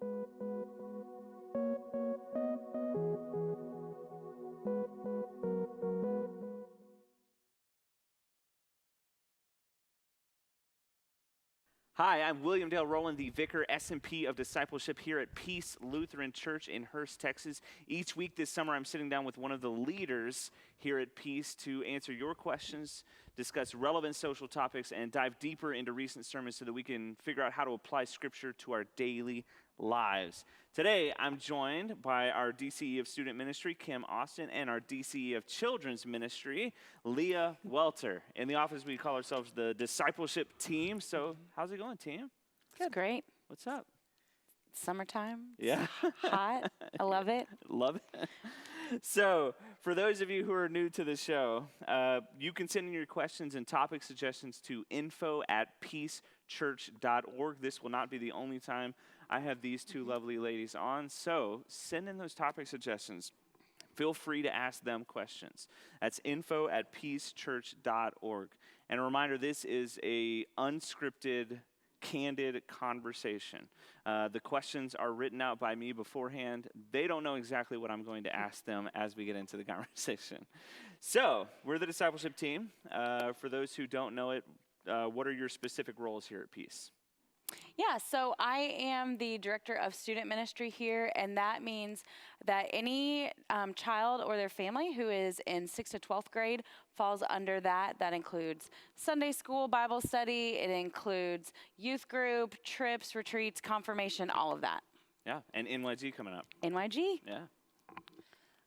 Hi, I'm William Dale Rowland, the Vicar S&P of Discipleship here at Peace Lutheran Church in Hurst, Texas. Each week this summer, I'm sitting down with one of the leaders here at Peace to answer your questions, discuss relevant social topics, and dive deeper into recent sermons so that we can figure out how to apply Scripture to our daily lives. Today, I'm joined by our DCE of Student Ministry, Kim Austin, and our DCE of Children's Ministry, Leah Welter. In the office, we call ourselves the Discipleship Team. So, how's it going, team? It's great. What's up? Summertime. Yeah. Hot. I love it. Love it. So, for those of you who are new to the show, you can send in your questions and topic suggestions to info@peacechurch.org. This will not be the only time I have these two lovely ladies on, so send in those topic suggestions. Feel free to ask them questions. That's info@peacechurch.org. And a reminder, this is a unscripted, candid conversation. The questions are written out by me beforehand. They don't know exactly what I'm going to ask them as we get into the conversation. So, we're the discipleship team. For those who don't know it, what are your specific roles here at Peace? Yeah, so I am the director of student ministry here, and that means that any child or their family who is in 6th to 12th grade falls under that. That includes Sunday school, Bible study, it includes youth group, trips, retreats, confirmation, all of that. Yeah, and NYG coming up. NYG. Yeah.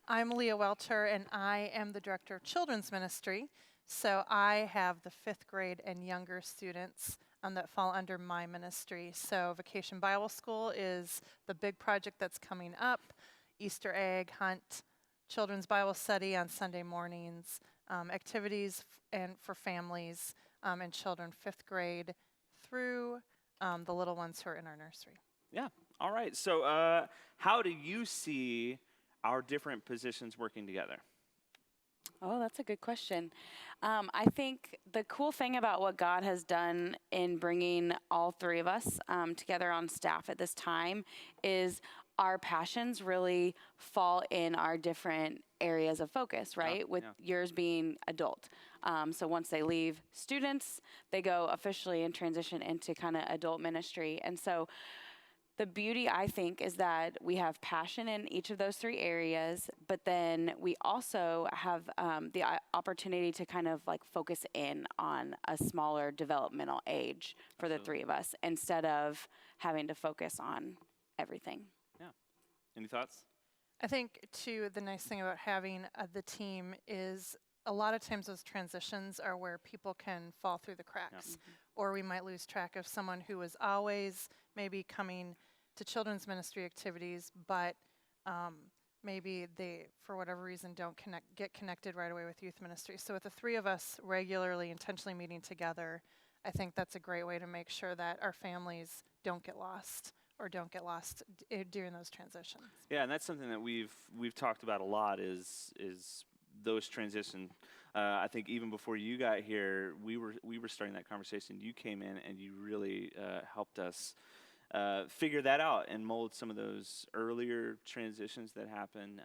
I'm Leah Welter, and I am the director of children's ministry. So I have the 5th grade and younger students that fall under my ministry. So Vacation Bible School is the big project that's coming up. Easter egg hunt, children's Bible study on Sunday mornings, activities and for families and children 5th grade through the little ones who are in our nursery. Yeah. All right. So how do you see our different positions working together? Oh, that's a good question. I think the cool thing about what God has done in bringing all three of us together on staff at this time is our passions really fall in our different areas of focus, right? With yours being adult. So once they leave students, they go officially and transition into kind of adult ministry. And so the beauty, I think, is that we have passion in each of those three areas, but then we also have the opportunity to kind of like focus in on a smaller developmental age for the three of us instead of having to focus on everything. Yeah. Any thoughts? I think, too, the nice thing about having the team is a lot of times those transitions are where people can fall through the cracks, or we might lose track of someone who was always maybe coming to children's ministry activities, but maybe they, for whatever reason, don't get connected right away with youth ministry. So with the three of us regularly, intentionally meeting together, I think that's a great way to make sure that our families don't get lost or don't get lost during those transitions. Yeah, and that's something that we've talked about a lot is those transitions. I think even before you got here, we were starting that conversation. You came in and you really helped us figure that out and mold some of those earlier transitions that happen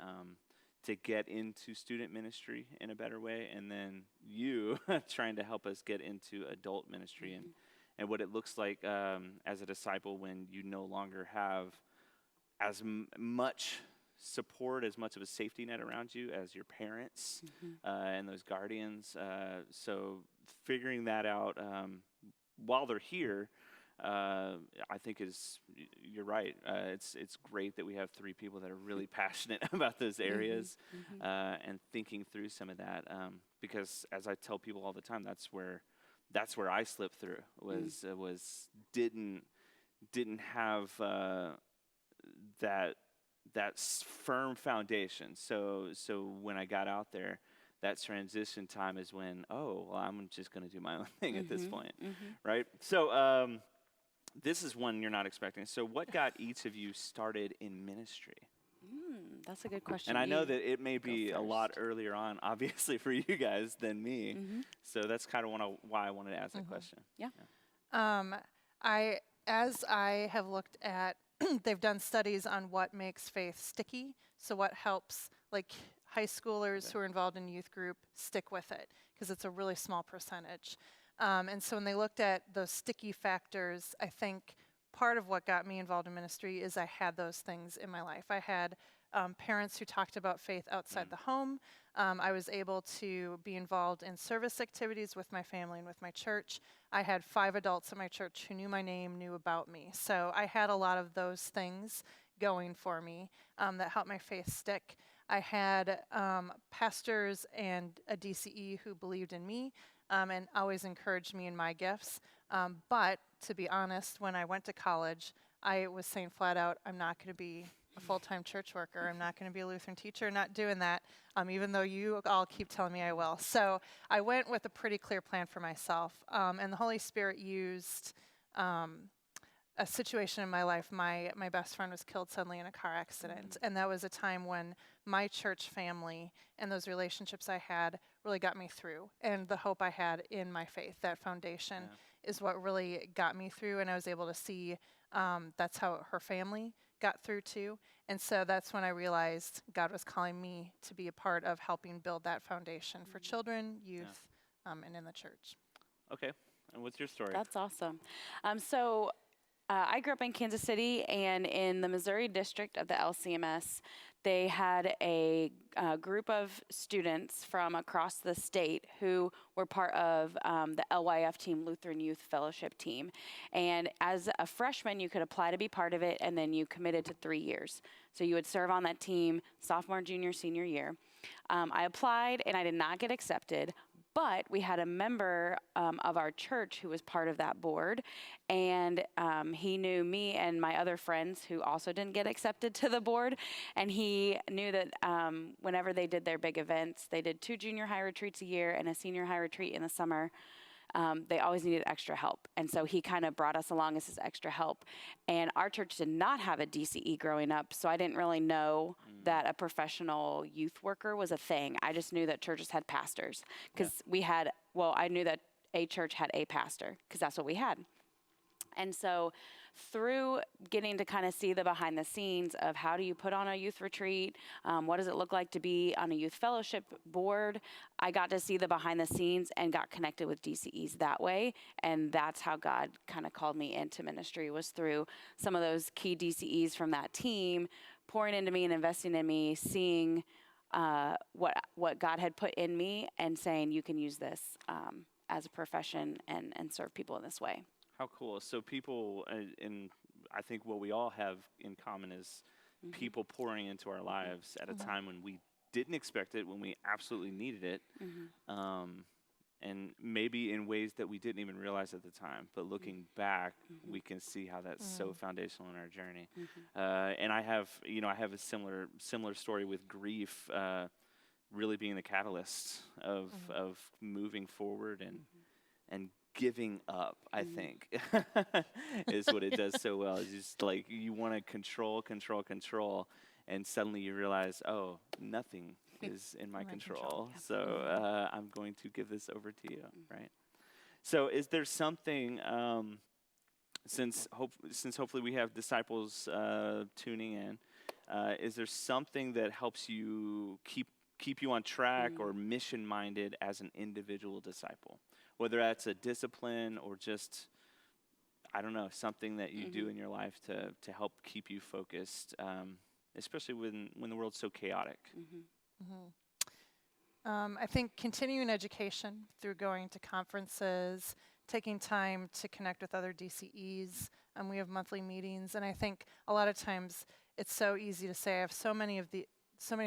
to get into student ministry in a better way, and then you trying to help us get into adult ministry and what it looks like as a disciple when you no longer have as much support, as much of a safety net around you as your parents and those guardians. So figuring that out while they're here, I think you're right. It's great that we have three people that are really passionate about those areas and thinking through some of that. Because as I tell people all the time, that's where I slipped through. Was didn't have that firm foundation. So when I got out there, that transition time is when, I'm just going to do my own thing at this point, right? So this is one you're not expecting. So what got each of you started in ministry? That's a good question. And I know that it may be a lot earlier on, obviously, for you guys than me. So that's kind of why I wanted to ask that question. Yeah. As I have looked at they've done studies on what makes faith sticky. So what helps like high schoolers who are involved in youth group stick with it, because it's a really small percentage. And so when they looked at those sticky factors, I think part of what got me involved in ministry is I had those things in my life. I had parents who talked about faith outside the home. I was able to be involved in service activities with my family and with my church. I had 5 adults at my church who knew my name, knew about me. So I had a lot of those things going for me that helped my faith stick. I had pastors and a DCE who believed in me and always encouraged me in my gifts. But to be honest, when I went to college, I was saying flat out, I'm not going to be a full-time church worker. I'm not going to be a Lutheran teacher, not doing that, even though you all keep telling me I will. So I went with a pretty clear plan for myself. And the Holy Spirit used a situation in my life. My best friend was killed suddenly in a car accident. And that was a time when my church family and those relationships I had really got me through. And the hope I had in my faith, that foundation, is what really got me through. And I was able to see that's how her family got through too. And so that's when I realized God was calling me to be a part of helping build that foundation for children, youth, and in the church. Okay. And what's your story? That's awesome. I grew up in Kansas City, and in the Missouri district of the LCMS, they had a group of students from across the state who were part of the LYF team, Lutheran Youth Fellowship team. And as a freshman, you could apply to be part of it, and then you committed to 3 years. So you would serve on that team sophomore, junior, senior year. I applied, and I did not get accepted. But we had a member of our church who was part of that board, and he knew me and my other friends who also didn't get accepted to the board, and he knew that whenever they did their big events, they did 2 junior high retreats a year and a senior high retreat in the summer. They always needed extra help, and so he kind of brought us along as his extra help. And our church did not have a DCE growing up, so I didn't really know that a professional youth worker was a thing. I just knew that churches had pastors, because I knew that a church had a pastor, because that's what we had. And so through getting to kind of see the behind the scenes of how do you put on a youth retreat, what does it look like to be on a youth fellowship board, I got to see the behind the scenes and got connected with DCEs that way. And that's how God kind of called me into ministry, was through some of those key DCEs from that team pouring into me and investing in me, seeing what God had put in me and saying, you can use this as a profession and serve people in this way. How cool. So people, and I think what we all have in common is people pouring into our lives at a time when we didn't expect it, when we absolutely needed it, and maybe in ways that we didn't even realize at the time. But looking back, we can see how that's so foundational in our journey. And I have a similar story with grief, really being the catalyst of moving forward and giving up, I think, is what it does so well. It's just like you want to control, and suddenly you realize, oh, nothing is in my control. Yep. So I'm going to give this over to you, right? So is there something, since hopefully we have disciples tuning in, is there something that helps you keep you on track or mission-minded as an individual disciple? Whether that's a discipline or just, I don't know, something that you do in your life to help keep you focused, especially when the world's so chaotic. I think continuing education through going to conferences, taking time to connect with other DCEs. We have monthly meetings, and I think a lot of times it's so easy to say, I have so many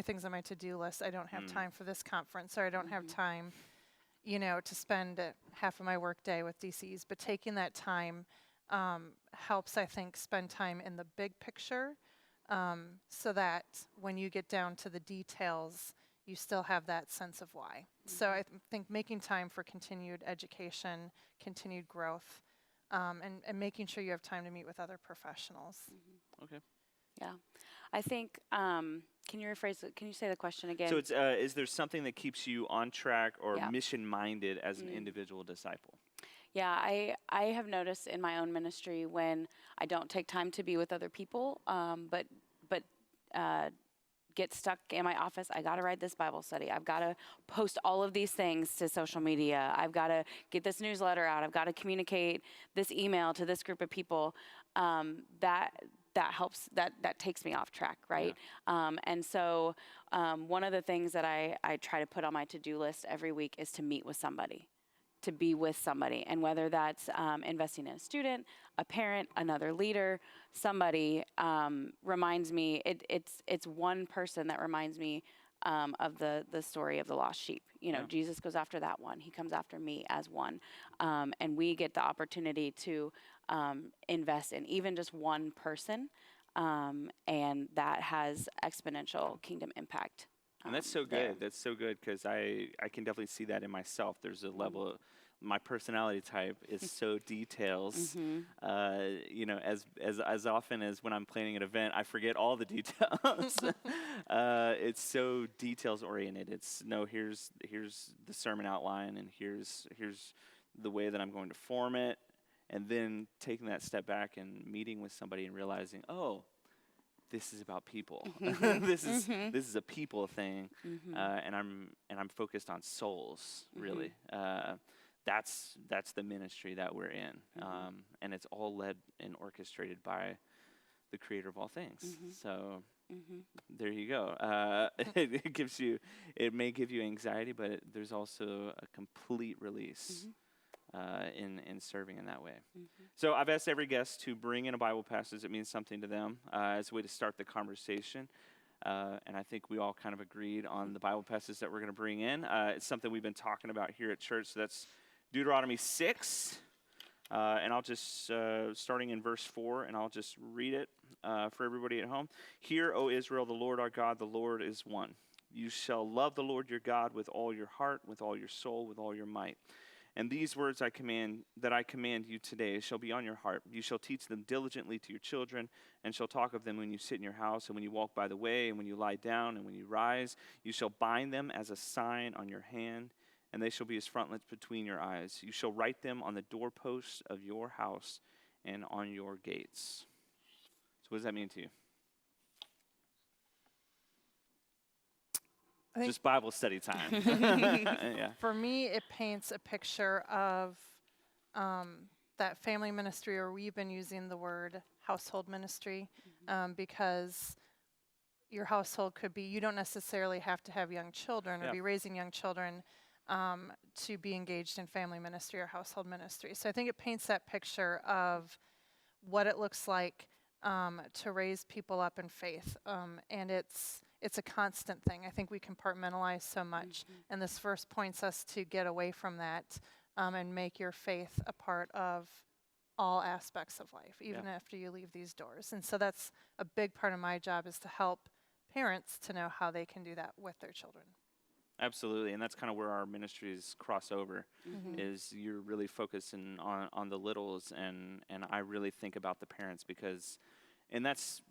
things on my to-do list. I don't have time for this conference, or I don't have time to spend half of my work day with DCs, but taking that time helps, I think, spend time in the big picture so that when you get down to the details, you still have that sense of why. So I think making time for continued education, continued growth, and making sure you have time to meet with other professionals. Okay. Yeah. I think, can you say the question again? So it's, is there something that keeps you on track or mission-minded as an individual disciple? Yeah, I have noticed in my own ministry when I don't take time to be with other people, but get stuck in my office. I got to write this Bible study. I've got to post all of these things to social media. I've got to get this newsletter out. I've got to communicate this email to this group of people. That helps. That takes me off track, right? Yeah. And so one of the things that I try to put on my to-do list every week is to meet with somebody, to be with somebody, and whether that's investing in a student, a parent, another leader, somebody reminds me. It's one person that reminds me of the story of the lost sheep. You know, Yeah. Jesus goes after that one. He comes after me as one, and we get the opportunity to invest in even just one person, and that has exponential kingdom impact. And that's so there. good. That's so good because I can definitely see that in myself. There's a level of my personality type is so details. You know, as often as when I'm planning an event, I forget all the details. It's so details oriented. It's no, here's the sermon outline, and here's the way that I'm going to form it, and then taking that step back and meeting with somebody and realizing, oh, this is about people. This is a people thing, and I'm focused on souls. Really, that's the ministry that we're in, and it's all led and orchestrated by the Creator of all things. So there you go. It may give you anxiety, but there's also a complete release. In serving in that way. So I've asked every guest to bring in a Bible passage that means something to them as a way to start the conversation. And I think we all kind of agreed on the Bible passage that we're going to bring in. It's something we've been talking about here at church. So that's Deuteronomy 6. And I'll just, starting in verse 4, and I'll just read it for everybody at home. Hear, O Israel, the Lord our God, the Lord is one. You shall love the Lord your God with all your heart, with all your soul, with all your might. And these words I command you today shall be on your heart. You shall teach them diligently to your children, and shall talk of them when you sit in your house, and when you walk by the way, and when you lie down, and when you rise. You shall bind them as a sign on your hand, and they shall be as frontlets between your eyes. You shall write them on the doorposts of your house and on your gates. So what does that mean to you? Just Bible study time. Yeah. For me, it paints a picture of that family ministry, or we've been using the word household ministry, because your household could be, you don't necessarily have to have young children or be raising young children to be engaged in family ministry or household ministry. So I think it paints that picture of what it looks like to raise people up in faith, and it's a constant thing. I think we compartmentalize so much, and this verse points us to get away from that and make your faith a part of all aspects of life, even after you leave these doors. And so that's a big part of my job, is to help parents to know how they can do that with their children. Absolutely, and that's kind of where our ministries cross over, is you're really focusing on the littles, and I really think about the parents because, and that's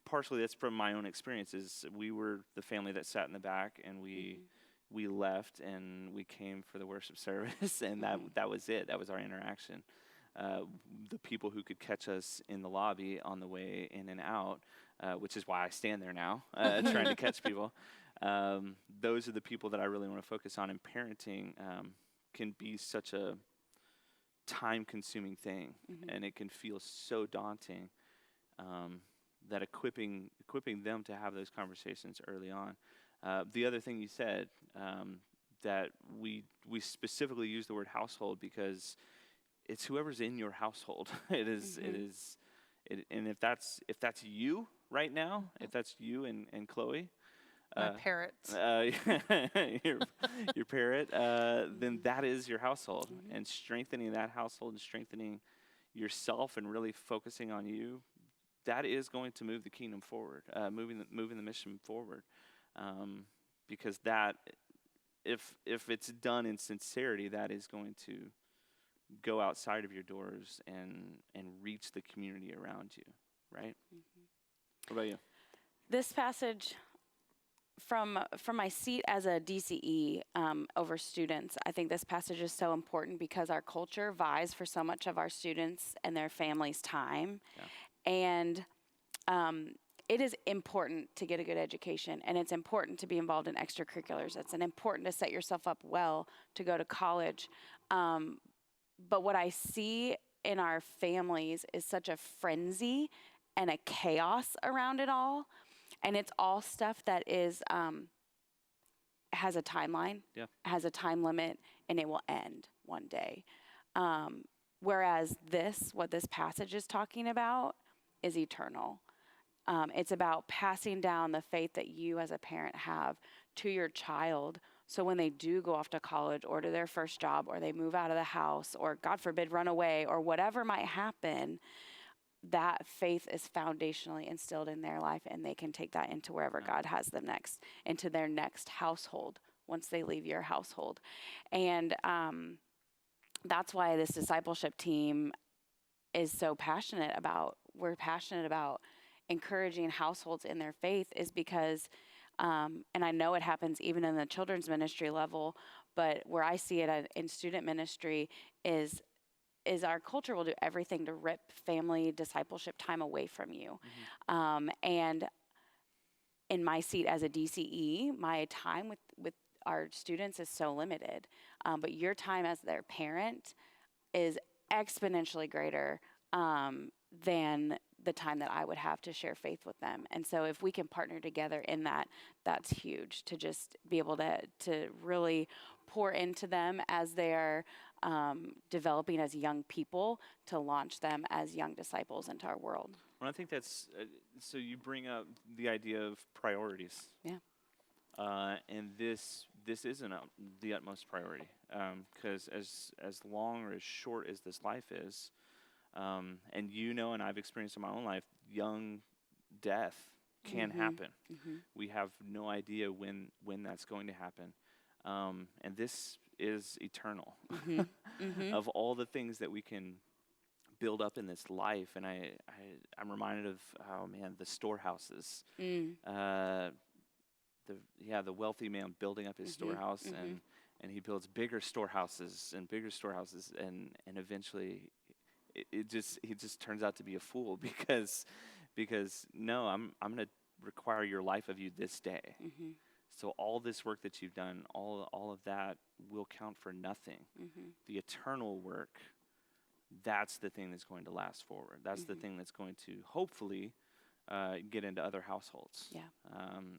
partially that's from my own experiences. We were the family that sat in the back, and we left, and we came for the worship service, and that was it. That was our interaction. The people who could catch us in the lobby on the way in and out, which is why I stand there now, trying to catch people. Those are the people that I really want to focus on. And parenting can be such a time-consuming thing, and it can feel so daunting. That equipping them to have those conversations early on. The other thing you said, that we specifically use the word household because it's whoever's in your household. And if that's you right now, if that's you and Chloe, My parrot. your parrot, then that is your household. And strengthening that household and strengthening yourself and really focusing on you, that is going to move the kingdom forward, moving the mission forward, because that, if it's done in sincerity, that is going to go outside of your doors and reach the community around you, right? What about you? This passage from my seat as a DCE over students, I think this passage is so important because our culture vies for so much of our students and their families' time. Yeah. And it is important to get a good education, and it's important to be involved in extracurriculars. It's important to set yourself up well to go to college. But what I see in our families is such a frenzy and a chaos around it all. And it's all stuff that is has a timeline, Yeah. has a time limit, and it will end one day. Whereas what this passage is talking about is eternal. It's about passing down the faith that you as a parent have to your child. So when they do go off to college or to their first job or they move out of the house or, God forbid, run away or whatever might happen, that faith is foundationally instilled in their life, and they can take that into wherever God has them next, into their next household once they leave your household. And that's why this discipleship team is so passionate about, we're passionate about encouraging households in their faith, is because, and I know it happens even in the children's ministry level, but where I see it in student ministry is our culture will do everything to rip family discipleship time away from you. And in my seat as a DCE, my time with our students is so limited. But your time as their parent is exponentially greater than the time that I would have to share faith with them. And so if we can partner together in that, that's huge, to just be able to really pour into them as they're developing as young people, to launch them as young disciples into our world. Well, I think that's, so you bring up the idea of priorities. Yeah. And this isn't the utmost priority, because as long or as short as this life is, and and I've experienced in my own life, young death can happen. We have no idea when that's going to happen. And this is eternal. Of all the things that we can build up in this life, and I'm reminded of, the storehouses. The wealthy man building up his storehouse, and he builds bigger storehouses, and eventually he just turns out to be a fool because no, I'm going to require your life of you this day. So all this work that you've done, all of that will count for nothing. The eternal work, that's the thing that's going to last forward. That's the thing that's going to hopefully get into other households. Yeah.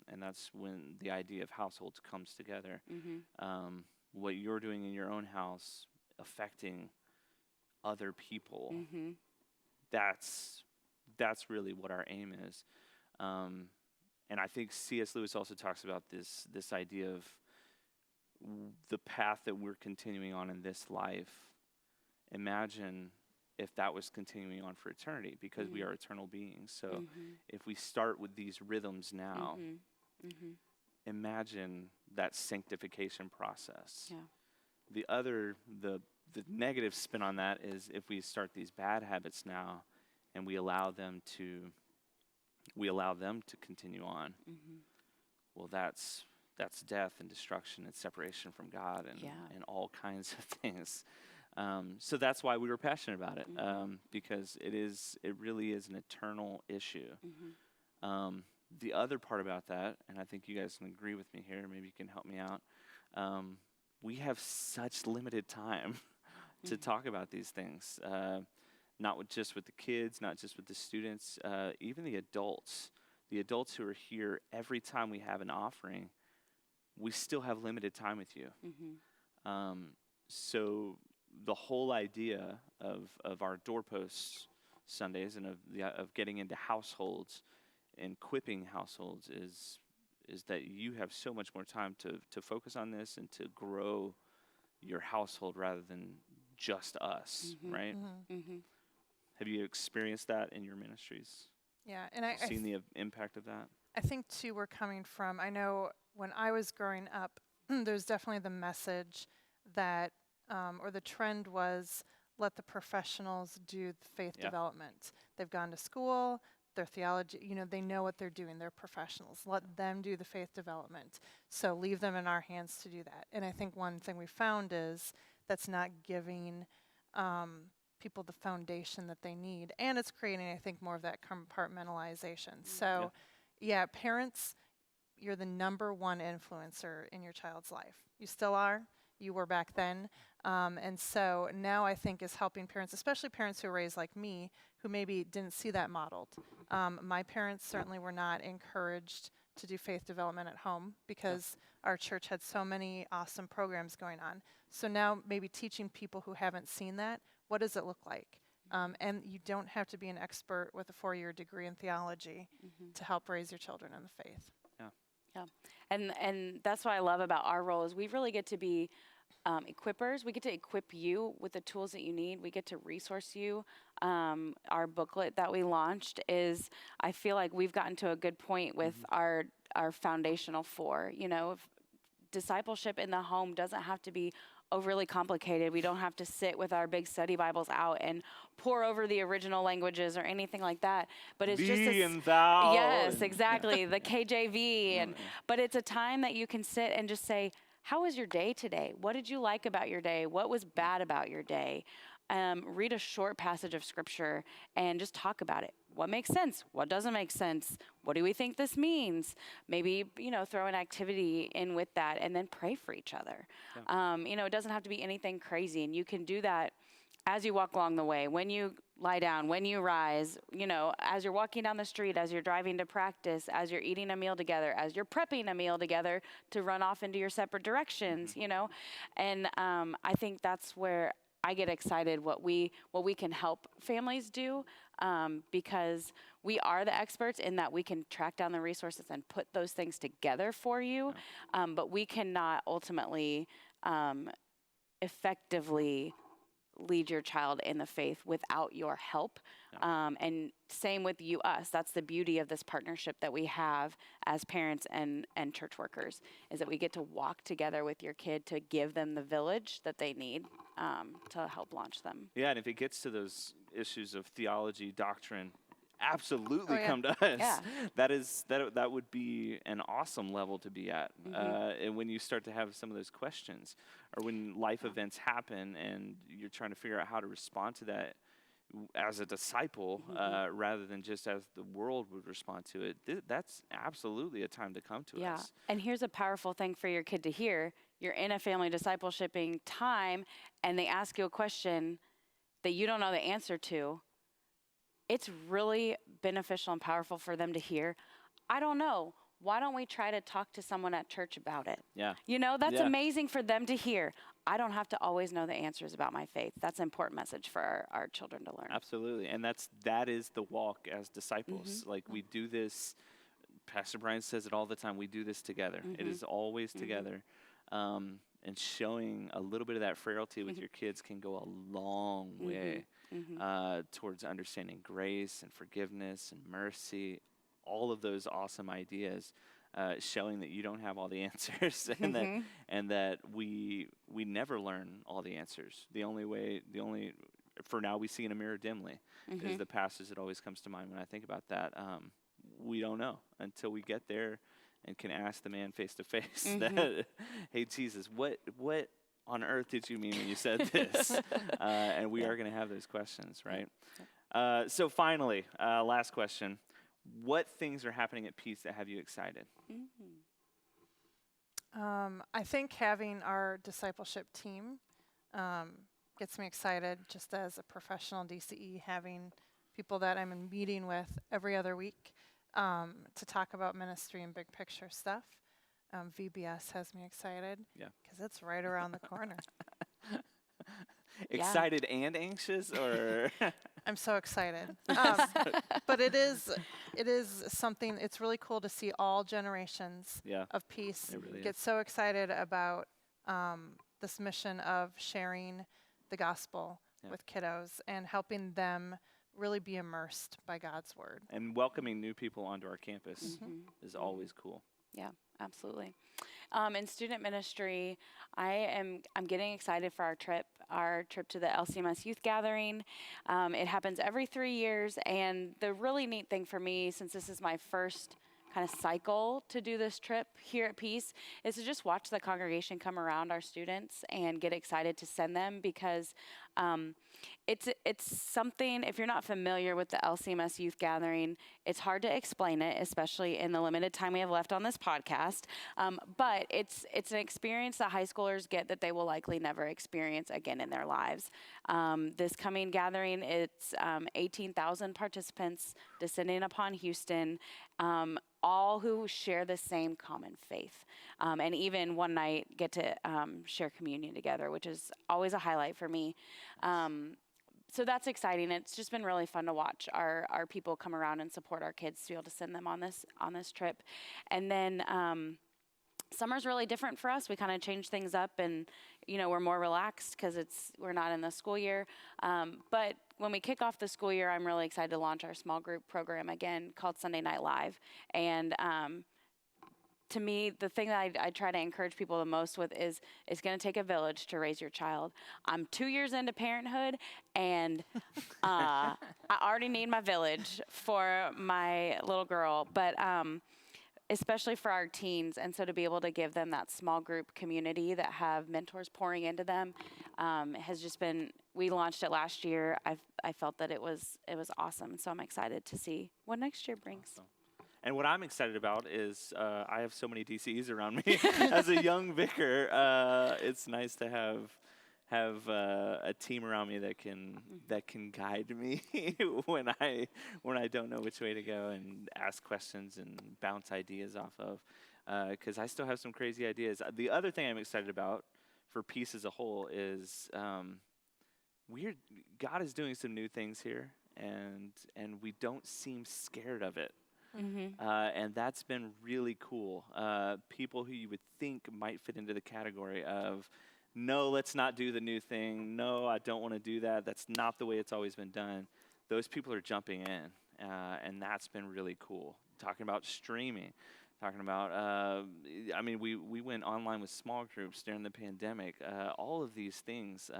And that's when the idea of households comes together. What you're doing in your own house, affecting other people, that's really what our aim is. And I think C.S. Lewis also talks about this idea of the path that we're continuing on in this life. Imagine if that was continuing on for eternity, because we are eternal beings. So if we start with these rhythms now, imagine that sanctification process. Yeah. The negative spin on that is if we start these bad habits now and we allow them to continue on, well, that's death and destruction and separation from God and all kinds of things. So that's why we were passionate about it, because it really is an eternal issue. The other part about that, and I think you guys can agree with me here, maybe you can help me out, we have such limited time to talk about these things, not just with the kids, not just with the students, even the adults who are here. Every time we have an offering, we still have limited time with you. So the whole idea of our doorpost Sundays and of getting into households and equipping households is that you have so much more time to focus on this and to grow your household rather than just us, right? Have you experienced that in your ministries? Yeah, and I seen the impact of that? I think too, we're coming from, I know when I was growing up, there's definitely the message that, or the trend was, let the professionals do the faith development. They've gone to school, their theology, they know what they're doing. They're professionals. Let them do the faith development. So leave them in our hands to do that. And I think one thing we found is that's not giving people the foundation that they need. And it's creating, I think, more of that compartmentalization. So, yeah, parents, you're the number one influencer in your child's life. You still are. You were back then. And so now I think is helping parents, especially parents who are raised like me, who maybe didn't see that modeled. My parents certainly were not encouraged to do faith development at home because our church had so many awesome programs going on. So now maybe teaching people who haven't seen that, what does it look like? And you don't have to be an expert with a 4-year degree in theology to help raise your children in the faith. Yeah, and that's what I love about our role is we really get to be equippers. We get to equip you with the tools that you need. We get to resource you. Our booklet that we launched is, I feel like we've gotten to a good point with our foundational 4. If discipleship in the home doesn't have to be overly complicated. We don't have to sit with our big study Bibles out and pour over the original languages or anything like that. But it's just thee and thou. Yes, exactly. The KJV but it's a time that you can sit and just say, how was your day today? What did you like about your day? What was bad about your day? Read a short passage of scripture and just talk about it. What makes sense? What doesn't make sense? What do we think this means? Maybe, throw an activity in with that and then pray for each other. It doesn't have to be anything crazy. And you can do that as you walk along the way, when you lie down, when you rise, as you're walking down the street, as you're driving to practice, as you're eating a meal together, as you're prepping a meal together to run off into your separate directions, And I think that's where I get excited what we can help families do, because we are the experts in that we can track down the resources and put those things together for you, but we cannot ultimately effectively lead your child in the faith without your help. And same with us. That's the beauty of this partnership that we have as parents and church workers, is that we get to walk together with your kid to give them the village that they need to help launch them. Yeah, and if it gets to those issues of theology, doctrine, absolutely come to us. Yeah. That would be an awesome level to be at. And when you start to have some of those questions, or when life events happen and you're trying to figure out how to respond to that as a disciple, rather than just as the world would respond to it, that's absolutely a time to come to us. And here's a powerful thing for your kid to hear. You're in a family discipleshiping time and they ask you a question that you don't know the answer to. It's really beneficial and powerful for them to hear, I don't know. Why don't we try to talk to someone at church about it? Yeah. That's amazing for them to hear. I don't have to always know the answers about my faith. That's an important message for our children to learn. Absolutely. And that is the walk as disciples. Like we do this, Pastor Brian says it all the time, we do this together. It is always together. And showing a little bit of that frailty with your kids can go a long way towards understanding grace and forgiveness and mercy, all of those awesome ideas, showing that you don't have all the answers and that we never learn all the answers. The only for now we see in a mirror dimly is the passage that always comes to mind when I think about that. We don't know until we get there and can ask the man face to face that, hey, Jesus, what on earth did you mean when you said this? And we are going to have those questions, right? So finally, last question. What things are happening at Peace that have you excited? I think having our discipleship team gets me excited, just as a professional DCE, having people that I'm in meeting with every other week to talk about ministry and big picture stuff. VBS has me excited because it's right around the corner. Excited and anxious, or? I'm so excited. But it is something, it's really cool to see all generations of Peace get so excited about this mission of sharing the gospel with kiddos and helping them really be immersed by God's word. And welcoming new people onto our campus is always cool. Yeah, absolutely. In student ministry, I'm getting excited for our trip to the LCMS Youth Gathering. It happens every 3 years, and the really neat thing for me, since this is my first kind of cycle to do this trip here at Peace, is to just watch the congregation come around our students and get excited to send them, because it's something, if you're not familiar with the LCMS Youth Gathering, it's hard to explain it, especially in the limited time we have left on this podcast. But it's an experience that high schoolers get that they will likely never experience again in their lives. This coming gathering, it's 18,000 participants descending upon Houston, all who share the same common faith. And even one night get to share communion together, which is always a highlight for me. So that's exciting. It's just been really fun to watch our people come around and support our kids to be able to send them on this trip. And then summer's really different for us. We kind of change things up, and we're more relaxed because we're not in the school year. But when we kick off the school year, I'm really excited to launch our small group program again called Sunday Night Live. And to me, the thing that I try to encourage people the most with is it's going to take a village to raise your child. I'm 2 years into parenthood, and I already need my village for my little girl, but especially for our teens. And so to be able to give them that small group community that have mentors pouring into them has just been, we launched it last year. I felt that it was awesome. So I'm excited to see what next year brings. Awesome. And what I'm excited about is I have so many DCs around me. As a young vicar, it's nice to have a team around me that can guide me when I don't know which way to go, and ask questions and bounce ideas off of, because I still have some crazy ideas. The other thing I'm excited about for Peace as a whole is God is doing some new things here, and we don't seem scared of it. Mm-hmm. And that's been really cool. People who you would think might fit into the category of, no, let's not do the new thing. No, I don't want to do that. That's not the way it's always been done. Those people are jumping in, and that's been really cool. Talking about streaming, talking about, we went online with small groups during the pandemic. All of these things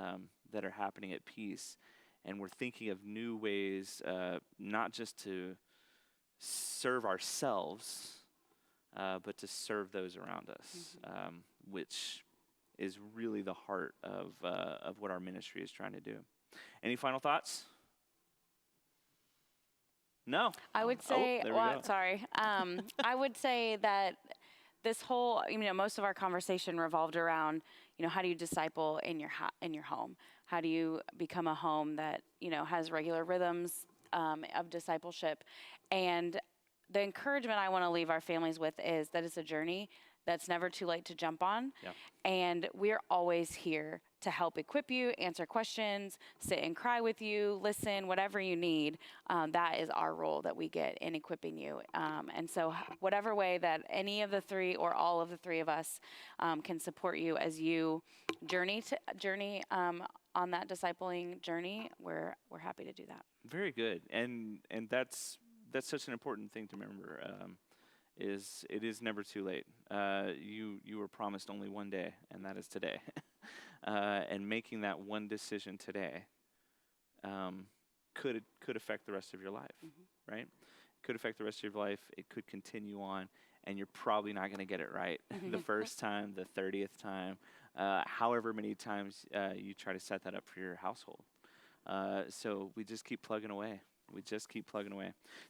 that are happening at Peace, and we're thinking of new ways, not just to serve ourselves, but to serve those around us, which is really the heart of what our ministry is trying to do. Any final thoughts? No. I would say, sorry. I would say that this whole, most of our conversation revolved around, how do you disciple in your home? How do you become a home that, has regular rhythms of discipleship? And the encouragement I want to leave our families with is that it's a journey that's never too late to jump on. Yeah. And we're always here to help equip you, answer questions, sit and cry with you, listen, whatever you need. That is our role that we get in equipping you. And so whatever way that any of the three or all of the three of us can support you as you journey on that discipling journey, we're happy to do that. Very good. And that's such an important thing to remember. Is it is never too late. You were promised only one day, and that is today. And making that one decision today could affect the rest of your life, right? Could affect the rest of your life. It could continue on, and you're probably not going to get it right the first time, the 30th time, however many times you try to set that up for your household. So we just keep plugging away.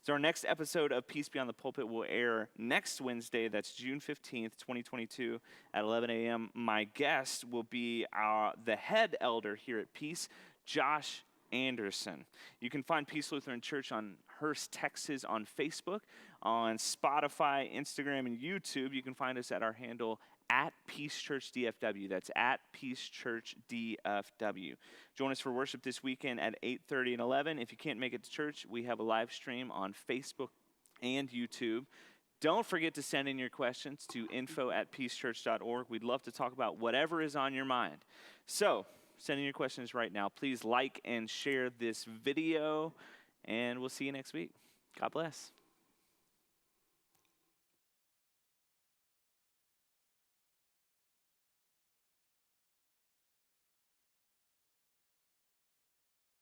So our next episode of Peace Beyond the Pulpit will air next Wednesday. That's June 15th, 2022 at 11 a.m. My guest will be the head elder here at Peace, Josh Anderson. You can find Peace Lutheran Church on Hearst, Texas on Facebook, on Spotify, Instagram, and YouTube. You can find us at our handle at Peace Church DFW. That's at Peace Church DFW. Join us for worship this weekend at 8:30 and 11. If you can't make it to church, we have a live stream on Facebook and YouTube. Don't forget to send in your questions to info@peacechurch.org. We'd love to talk about whatever is on your mind. So, send in your questions right now. Please like and share this video, and we'll see you next week. God bless.